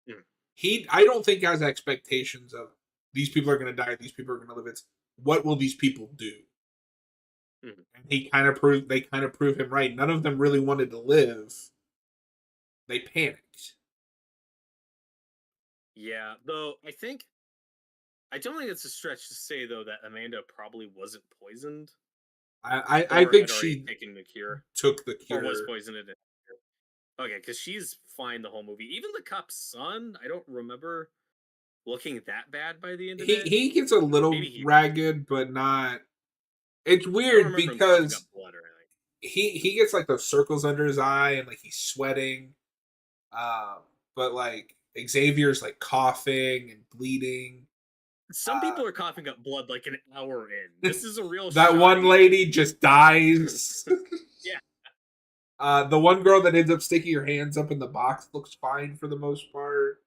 Mm. I don't think has expectations of these people are going to die, these people are going to live. It's what will these people do? Mm. And they kind of prove him right. None of them really wanted to live. They panicked. Yeah, though I don't think it's a stretch to say though that Amanda probably wasn't poisoned I or think had already she taken the cure took the or was cure. poisoned. Okay, because she's fine the whole movie. Even the cop's son, I don't remember looking that bad by the end of it. He gets a Maybe little he. ragged, but not. It's I don't weird remember him coughing up because blood or anything. he gets like those circles under his eye and like he's sweating. Um, but like Xavier's like coughing and bleeding. Some people are coughing up blood like an hour in. This is a real That one shoddy. lady just dies. Yeah. The one girl that ends up sticking her hands up in the box looks fine for the most part.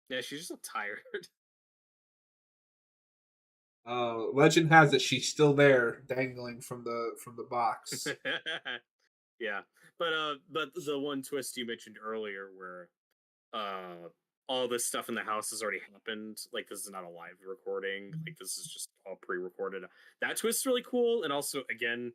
Yeah, she's just so tired. Legend has it she's still there, dangling from the box. Yeah. But the one twist you mentioned earlier where uh all this stuff in the house has already happened. Like this is not a live recording. Like this is just all pre-recorded. That twist's really cool. And also again,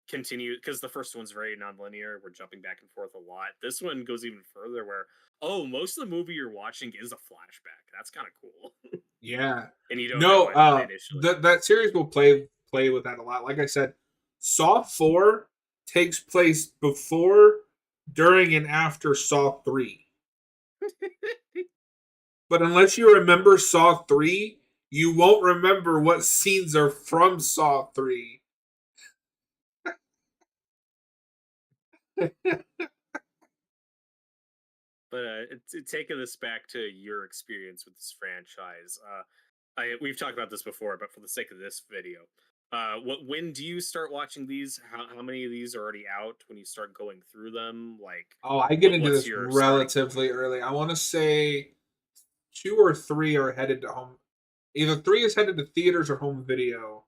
continue because the first one's very non-linear. We're jumping back and forth a lot. This one goes even further where, oh, most of the movie you're watching is a flashback. That's kind of cool. Yeah. And you don't know No, it initially. that series will play with that a lot. Like I said, Saw 4 takes place before, during, and after Saw 3. But unless you remember Saw 3, you won't remember what scenes are from Saw 3. But taking this back to your experience with this franchise, we've talked about this before, but for the sake of this video, When do you start watching these? How many of these are already out when you start going through them? Like, Oh, I get into what's this your starting point? relatively early. I want to say 2 or 3 are headed to home. Either 3 is headed to theaters or home video.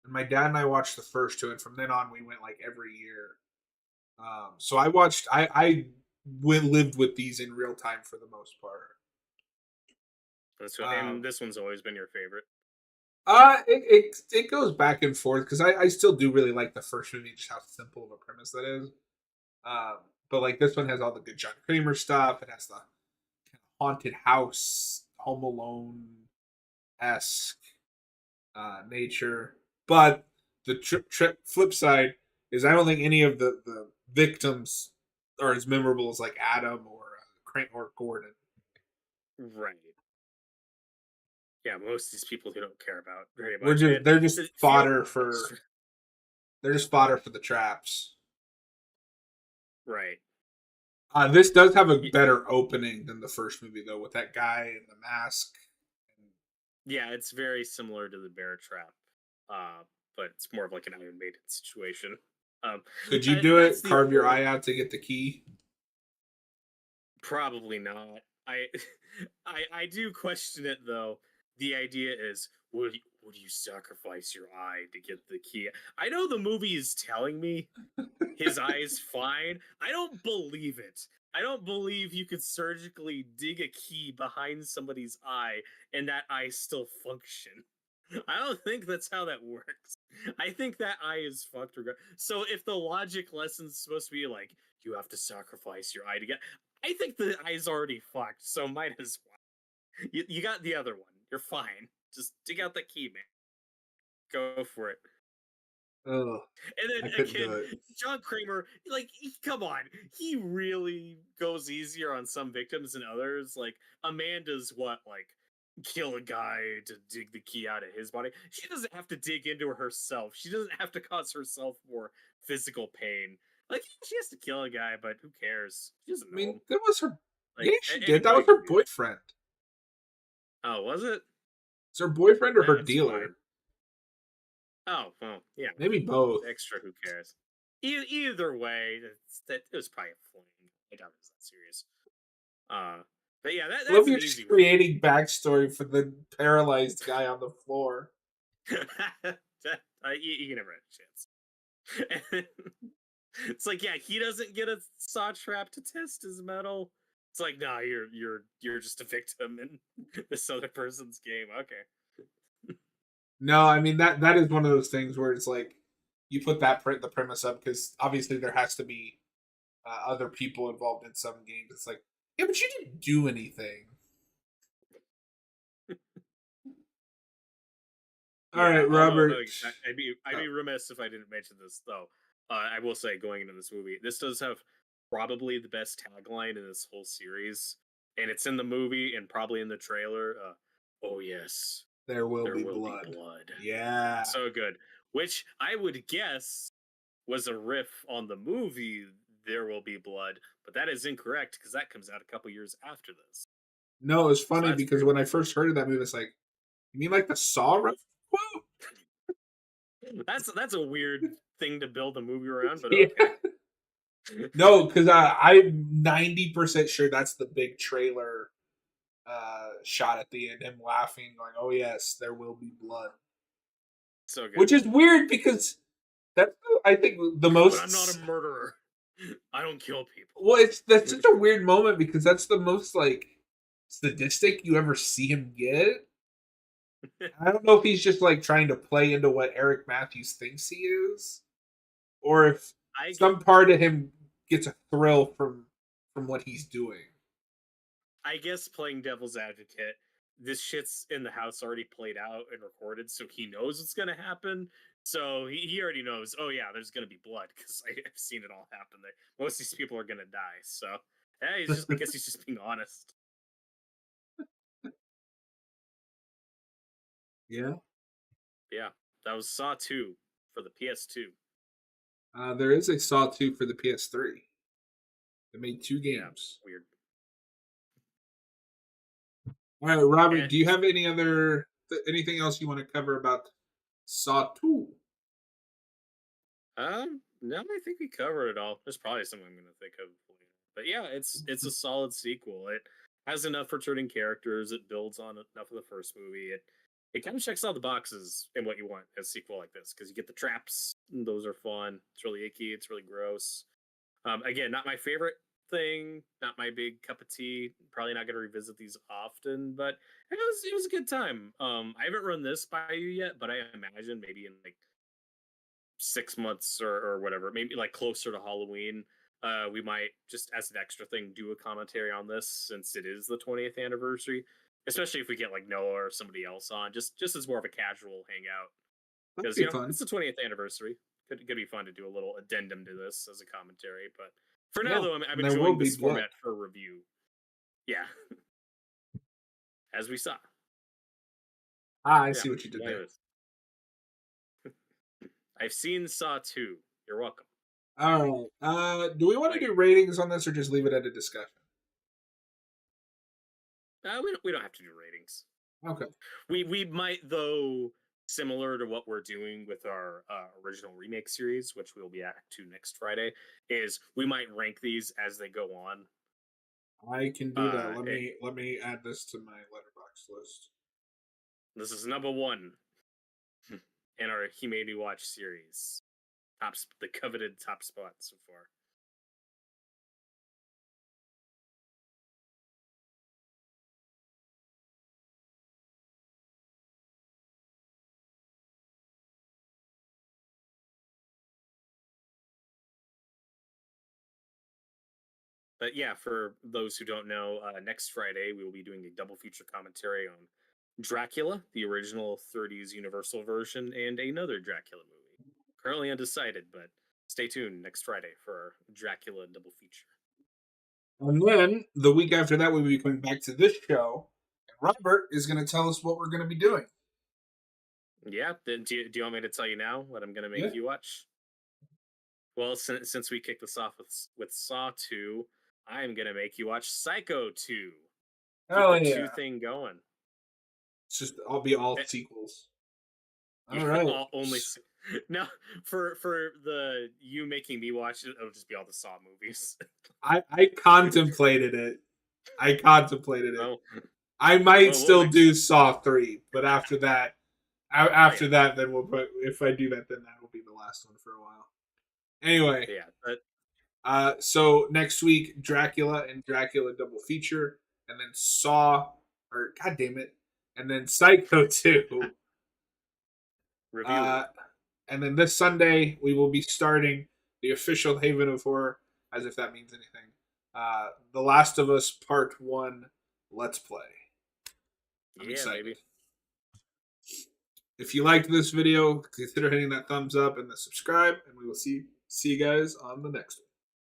And my dad and I watched the first 2, and from then on, we went like every year. So I watched. Lived with these in real time for the most part. And Um, this one's always been your favorite. it goes back and forth because I still do really like the first movie, just how simple of a premise that is. Um, but like this one has all the good John Kramer stuff. It has the haunted house, Home Alone esque nature. But the flip side is I don't think any of the victims are as memorable as like Adam or Crank or Gordon. Right. Yeah, most of these people you don't care about very We're much. just And they're just it feel fodder for they're just fodder for the traps. right. This does have a better opening than the first movie though, with that guy in the mask. Yeah, it's very similar to the Bear Trap, uh, but it's more of like an Iron Maiden situation. Um, Could you do that's it? the Carve your only eye out to get the key? probably not. I I do question it though. The idea is would you sacrifice your eye to get the key? I know the movie is telling me his eye is fine. I don't believe it. I don't believe you could surgically dig a key behind somebody's eye and that eye still function. I don't think that's how that works. I think that eye is fucked. So if the logic lesson's supposed to be like you have to sacrifice your eye to get, I think the eye's already fucked. So might as well. You got the other one. You're fine. Just dig out the key, man. Go for it. Oh, And I then couldn't do again, it. John Kramer, like, come on, he really goes easier on some victims than others. Like Amanda's what, like, kill a guy to dig the key out of his body. She doesn't have to dig into it herself. She doesn't have to cause herself more physical pain. Like she has to kill a guy, but who cares? She doesn't I know mean, him. that was her. Like Yeah, she did. That anybody was can her do that. boyfriend. Oh, was it? It's her boyfriend or her That's dealer. fine. Oh, well, yeah. Maybe both. Extra, who cares? Either way, that it was probably a fling. I doubt it was that serious. Uh, but yeah, I love that's you an just easy one. creating backstory for the paralyzed guy on the floor. You never had a chance. It's like, yeah, he doesn't get a saw trap to test his metal. It's like, nah, you're just a victim in this other person's game. Okay. No, I mean that is one of those things where it's like you put the premise up because obviously there has to be other people involved in some games. It's like, yeah, but you didn't do anything. All Yeah, right, although Robert. I'd be Oh, remiss if I didn't mention this though. I will say, going into this movie, this does have probably the best tagline in this whole series, and it's in the movie and probably in the trailer. Oh yes, there will there be will be blood. blood. Yeah. So good. Which I would guess was a riff on the movie There Will Be Blood, but that is incorrect because that comes out a couple years after this. No, it's So funny that's because weird. when I first heard of that movie, it's like, you mean like the Saw quote? That's a weird thing to build a movie around, but Yeah. okay. No, because I'm 90% sure that's the big trailer shot at the end, him laughing, going, "Oh yes, there will be blood," So good. which is weird because that's I think the But I'm not a most. murderer. I don't kill Well, it's that's people. such a weird moment because that's the most like sadistic you ever see him get. I don't know if he's just like trying to play into what Eric Matthews thinks he is, or if I some part of him gets a thrill from what he's doing. I guess playing devil's advocate, this shit's in the house already played out and recorded, so he knows what's gonna happen. So he already knows. Oh yeah, there's gonna be blood because I've seen it all happen. There, most of these people are gonna die. So yeah, he's just. I guess he's just being honest. Yeah. Yeah, that was Saw 2 for the PS2. There is a Saw 2 for the PS3. They made 2 Yeah, games. weird. All right, Robert, And do you have anything else you want to cover about Saw 2. No, I think we covered it all. There's probably something I'm gonna think of later. But yeah, it's a solid sequel. It has enough returning characters. It builds on enough of the first movie. It kind of checks all the boxes in what you want as a sequel like this because you get the traps. And those are fun. It's really icky. It's really gross. Again, not my favorite thing. Not my big cup of tea. Probably not gonna revisit these often, but it was a good time. I haven't run this by you yet, but I imagine maybe in like 6 months or whatever, maybe like closer to Halloween, we might just as an extra thing do a commentary on this since it is the 20th anniversary. Especially if we get like Noah or somebody else on, just as more of a casual hangout, That'd because be fun. it's the 20th anniversary. Could be fun to do a little addendum to this as a commentary. But for now, Yeah, though, I'm there will enjoying be this blood. format for review. Yeah, as we saw. I Yeah, see what you did there there. it is. I've seen Saw 2. You're welcome. All right. Do we want to Like, do ratings on this or just leave it at a discussion? we don't have to do ratings. Okay. We might, though, similar to what we're doing with our original remake series, which we'll be at to next Friday, is we might rank these as they go on. I can do that. It, Let me add this to my letterbox list. this is number one in our Humanity Watch series. The coveted top spot so far. But yeah, for those who don't know, next Friday we will be doing a double feature commentary on Dracula, the original 30s Universal version, and another Dracula movie. Currently undecided, but stay tuned next Friday for our Dracula double feature. And then the week after that, we'll be coming back to this show, and Robert is going to tell us what we're going to be doing. Yeah, then do you want me to tell you now what I'm going to make Yeah. you watch? Well, since we kicked this off with Saw 2, I'm going to make you watch Psycho 2. Keep Hell the yeah. 2 thing going. It's just, I'll be all sequels. All right. Only now for the you making me watch it, it'll just be all the Saw movies. I contemplated it. Well, I might well, still we'll do Saw 3, but after that, then we'll put. If I do that, then that will be the last one for a while. Anyway, yeah, but so next week, Dracula and Dracula double feature, and then Saw, or God damn it, and then Psycho 2. review. And then this Sunday, we will be starting the official Haven of Horror, as if that means anything. The Last of Us Part 1 Let's Play. I'm excited. Baby. If you liked this video, consider hitting that thumbs up and the subscribe, and we will see you guys on the next one.